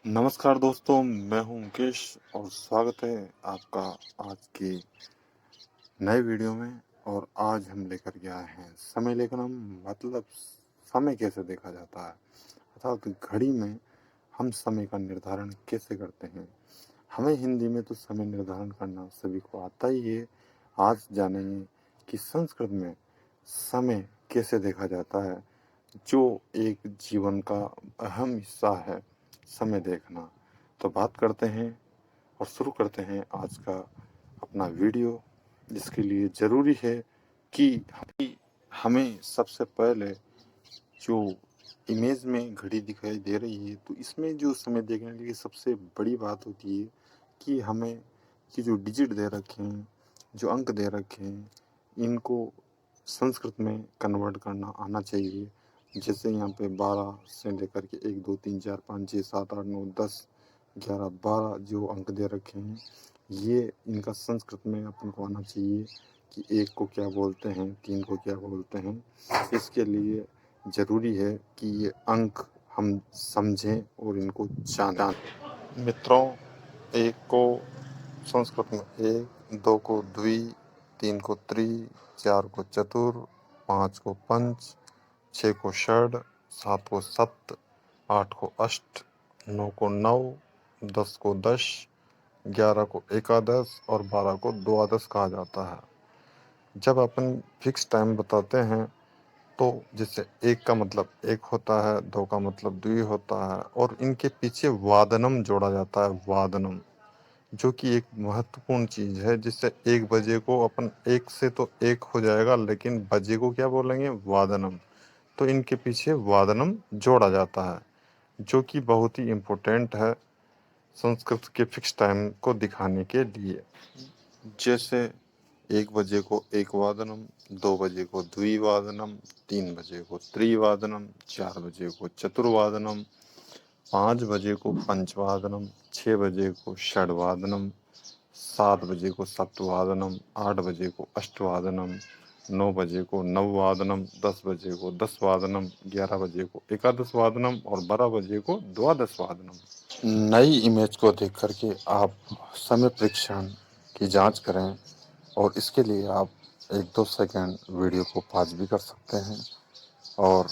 नमस्कार दोस्तों, मैं हूं मुकेश और स्वागत है आपका आज की नए वीडियो में। और आज हम लेकर के आए हैं समय लेखनम, मतलब समय कैसे देखा जाता है, अर्थात घड़ी में हम समय का निर्धारण कैसे करते हैं। हमें हिंदी में तो समय निर्धारण करना सभी को आता ही है। आज जानेंगे कि संस्कृत में समय कैसे देखा जाता है, जो एक जीवन का अहम हिस्सा है समय देखना। तो बात करते हैं और शुरू करते हैं आज का अपना वीडियो, जिसके लिए ज़रूरी है कि हमें सबसे पहले जो इमेज में घड़ी दिखाई दे रही है, तो इसमें जो समय देखने के लिए सबसे बड़ी बात होती है कि हमें ये जो डिजिट दे रखे हैं, जो अंक दे रखे हैं, इनको संस्कृत में कन्वर्ट करना आना चाहिए। जैसे यहाँ पे 12 से लेकर के 1 2 3 4 5 6 7 8 9 10 11 12 जो अंक दे रखे हैं, ये इनका संस्कृत में अपन को आना चाहिए कि 1 को क्या बोलते हैं, 3 को क्या बोलते हैं। इसके लिए ज़रूरी है कि ये अंक हम समझें और इनको जानें। मित्रों, 1 को संस्कृत में 1, 2 को द्वि, 3 को त्रि, 4 को चतुर, 5 को पंच, 6 को षड, 7 को सप्त, 8 को अष्ट, 9 को नव, 10 को दश, 11 को एकादश और 12 को द्वादश कहा जाता है। जब अपन फिक्स टाइम बताते हैं तो जैसे 1 का मतलब 1 होता है, 2 का मतलब द्वि होता है और इनके पीछे वादनम जोड़ा जाता है, वादनम, जो कि एक महत्वपूर्ण चीज़ है। जिससे 1 बजे को अपन 1 से तो 1 हो जाएगा, लेकिन बजे को क्या बोलेंगे, वादनम। तो इनके पीछे वादनम जोड़ा जाता है, जो कि बहुत ही इम्पोर्टेंट है संस्कृत के फिक्स टाइम को दिखाने के लिए। जैसे 1 बजे को एकवादनम, 2 बजे को द्विवादनम, 3 बजे को त्रिवादनम, 4 बजे को चतुर्वादनम, 5 बजे को पंचवादनम, 6 बजे को षडवादनम, 7 बजे को सप्तवादनम, 8 बजे को अष्टवादनम, 9 बजे को नववादनम, 10 बजे को दसवादनम, 11 बजे को एकादश वादनम और 12 बजे को द्वादश वादनम। नई इमेज को देख करके आप समय प्रेक्षण की जांच करें और इसके लिए आप 1-2 सेकंड वीडियो को पॉज भी कर सकते हैं और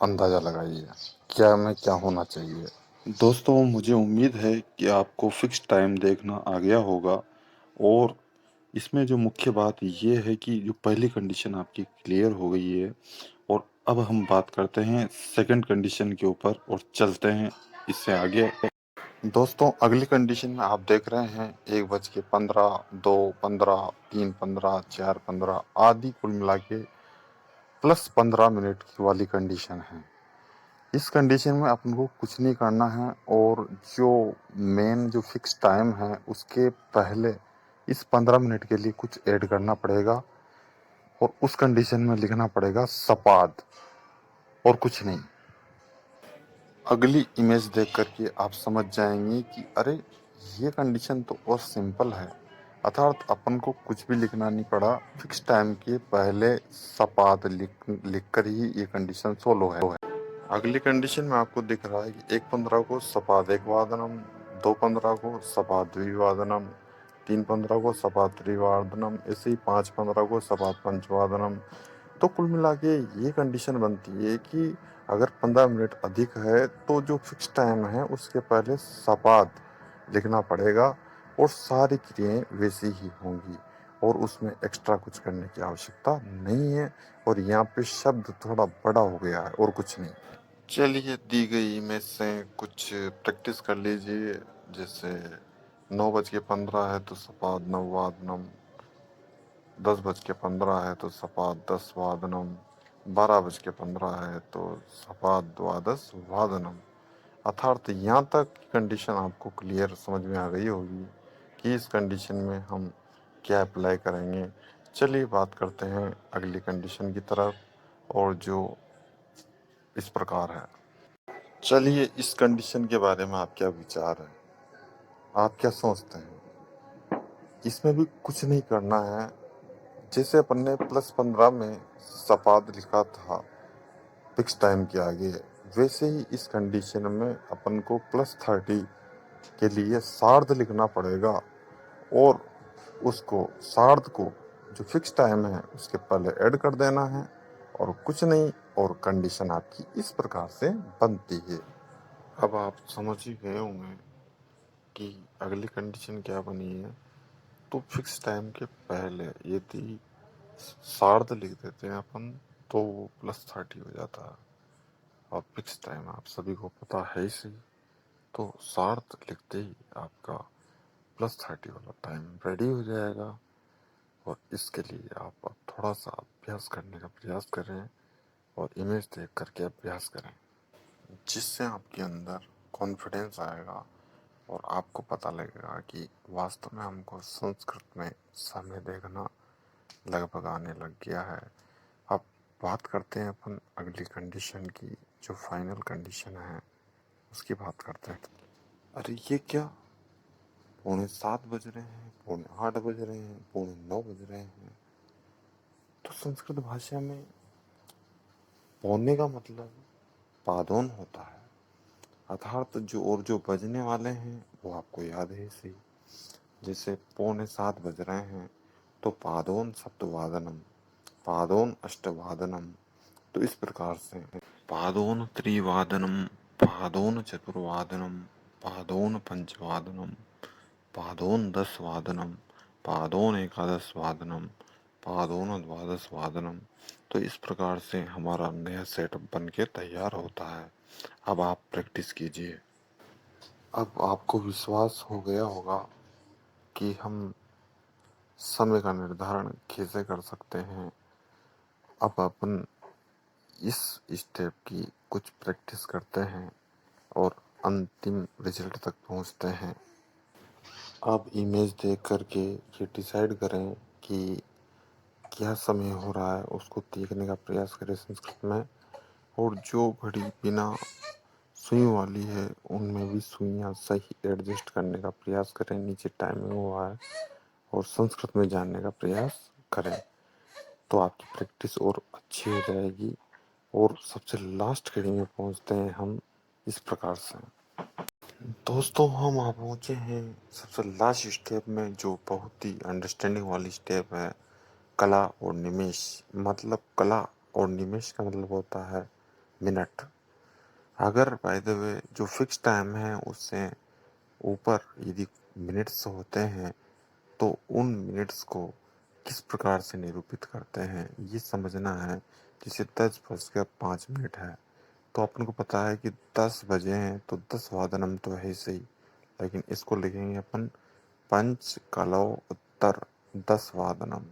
अंदाज़ा लगाइए क्या में क्या होना चाहिए। दोस्तों, मुझे उम्मीद है कि आपको फिक्स टाइम देखना आ गया होगा और इसमें जो मुख्य बात ये है कि जो पहली कंडीशन आपकी क्लियर हो गई है। और अब हम बात करते हैं सेकंड कंडीशन के ऊपर और चलते हैं इससे आगे। दोस्तों, अगली कंडीशन में आप देख रहे हैं 1:15, 2:15, 3:15, 4:15 आदि कुल मिला के प्लस 15 मिनट की वाली कंडीशन है। इस कंडीशन में अपन को कुछ नहीं करना है और जो मेन जो फिक्स टाइम है उसके पहले इस 15 मिनट के लिए कुछ ऐड करना पड़ेगा और उस कंडीशन में लिखना पड़ेगा सपाद और कुछ नहीं। अगली इमेज देख करके आप समझ जाएंगे कि अरे ये कंडीशन तो और सिंपल है, अर्थात अपन को कुछ भी लिखना नहीं पड़ा, फिक्स टाइम के पहले सपाद लिख कर ही ये कंडीशन सोलो है। अगली कंडीशन में आपको दिख रहा है कि 1:15 को सपाद एक वादनम, 2:15 को सपाद द्विवादनम, 3:15 को सपाद त्रिवादनम, ऐसे ही 5:15 को सपाद पंचवादनम। तो कुल मिला के ये कंडीशन बनती है कि अगर 15 मिनट अधिक है तो जो फिक्स टाइम है उसके पहले सपाद लिखना पड़ेगा और सारी क्रियाएं वैसी ही होंगी और उसमें एक्स्ट्रा कुछ करने की आवश्यकता नहीं है। और यहाँ पे शब्द थोड़ा बड़ा हो गया है और कुछ नहीं। चलिए, दी गई इमेज से कुछ प्रैक्टिस कर लीजिए। जैसे 9:15 है तो सपाद नववादनम, 10:15 है तो सपाद दसवादनम, 12:15 है तो सपाद द्वादश वादनम। अर्थात यहाँ तक कंडीशन आपको क्लियर समझ में आ गई होगी कि इस कंडीशन में हम क्या अप्लाई करेंगे। चलिए बात करते हैं अगली कंडीशन की तरफ, और जो इस प्रकार है। चलिए, इस कंडीशन के बारे में आप क्या विचार है, आप क्या सोचते हैं। इसमें भी कुछ नहीं करना है। जैसे अपन ने +15 में सपाद लिखा था फिक्स टाइम के आगे, वैसे ही इस कंडीशन में अपन को +30 के लिए सार्ध लिखना पड़ेगा और उसको सार्ध को जो फिक्स टाइम है उसके पहले ऐड कर देना है और कुछ नहीं, और कंडीशन आपकी इस प्रकार से बनती है। अब आप समझ ही गए होंगे कि अगली कंडीशन क्या बनी है। तो फिक्स टाइम के पहले यदि सार्ध लिख देते हैं अपन तो वो +30 हो जाता है। और फिक्स टाइम आप सभी को पता है ही सही, तो सार्ध लिखते ही आपका +30 वाला टाइम रेडी हो जाएगा। और इसके लिए आप अब थोड़ा सा अभ्यास करने का प्रयास करें और इमेज देख करके अभ्यास करें, जिससे आपके अंदर कॉन्फिडेंस आएगा और आपको पता लगेगा कि वास्तव में हमको संस्कृत में समय देखना लगभग आने लग गया है। अब बात करते हैं अपन अगली कंडीशन की, जो फाइनल कंडीशन है उसकी बात करते हैं। अरे ये क्या, 7:45 बज रहे हैं, 7:45 बज रहे हैं, 9:45 बज रहे हैं। तो संस्कृत भाषा में पौने का मतलब पादोन होता है, अर्थात जो बजने वाले हैं वो आपको याद है सही। जैसे 7:45 बज रहे हैं तो पादोन सप्तवादनम, पादोन अष्टवादनम। तो इस प्रकार से पादोन त्रिवादनम, पादोन चतुर्वादनम, पादोन पंचवादनम, पादोन 10 वादनम, पादोन 11 वादनम, पादोन 12 वादनम। तो इस प्रकार से हमारा नया सेटअप बन के तैयार होता है। अब आप प्रैक्टिस कीजिए। अब आपको विश्वास हो गया होगा कि हम समय का निर्धारण कैसे कर सकते हैं। अब अपन इस स्टेप की कुछ प्रैक्टिस करते हैं और अंतिम रिजल्ट तक पहुंचते हैं। अब इमेज देख करके ये डिसाइड करें कि क्या समय हो रहा है, उसको देखने का प्रयास करें संस्कृत में। और जो घड़ी बिना सुई वाली है उनमें भी सुइयां सही एडजस्ट करने का प्रयास करें, नीचे टाइमिंग हुआ है, और संस्कृत में जानने का प्रयास करें। तो आपकी प्रैक्टिस और अच्छी हो जाएगी। और सबसे लास्ट घड़ी में पहुंचते हैं हम इस प्रकार से। दोस्तों हम आप पहुंचे हैं सबसे लास्ट स्टेप में, जो बहुत ही अंडरस्टैंडिंग वाली स्टेप है, कला और निमेष। मतलब कला और निमेष का मतलब होता है मिनट। अगर बाय द वे जो फिक्स टाइम है उससे ऊपर यदि मिनट्स होते हैं तो उन मिनट्स को किस प्रकार से निरूपित करते हैं ये समझना है। जैसे 10:05 है तो अपन को पता है कि 10 बजे हैं तो 10 वादनम तो है सही, लेकिन इसको लिखेंगे अपन पंच कलो उत्तर 10 वादनम।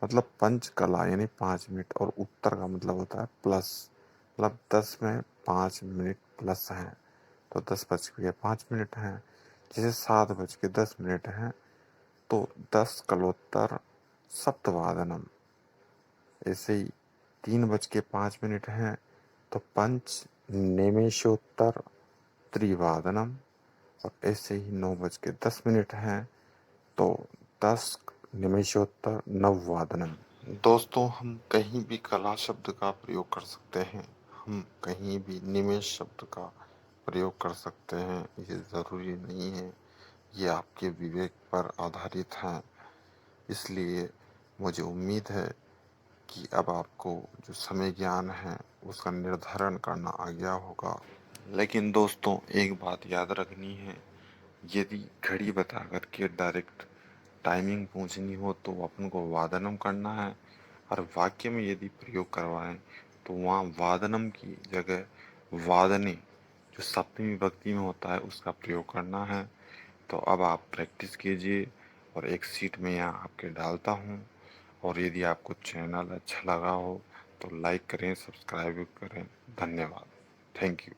मतलब पंच कला यानी 5 मिनट, और उत्तर का मतलब होता है प्लस, मतलब 10 में 5 मिनट प्लस हैं तो 10:05 हैं। जैसे 7:10 हैं तो 10 कलोत्तर सप्तवादनम। ऐसे ही 3:05 हैं तो पंच निमेषोत्तर त्रिवादनम। और ऐसे ही 9:10 हैं तो 10 निमेषोत्तर 9 वादनम। दोस्तों हम कहीं भी कला शब्द का प्रयोग कर सकते हैं, हम कहीं भी निमेष शब्द का प्रयोग कर सकते हैं, ये ज़रूरी नहीं है, ये आपके विवेक पर आधारित है। इसलिए मुझे उम्मीद है कि अब आपको जो समय ज्ञान है उसका निर्धारण करना आ गया होगा। लेकिन दोस्तों एक बात याद रखनी है, यदि घड़ी बता कर के डायरेक्ट टाइमिंग पूछनी हो तो अपन को वादनम करना है, और वाक्य में यदि प्रयोग करवाएं तो वहाँ वादनम की जगह वादने, जो सप्तमी विभक्ति में होता है, उसका प्रयोग करना है। तो अब आप प्रैक्टिस कीजिए और एक सीट में यहाँ आपके डालता हूँ। और यदि आपको चैनल अच्छा लगा हो तो लाइक करें, सब्सक्राइब करें। धन्यवाद। Thank you.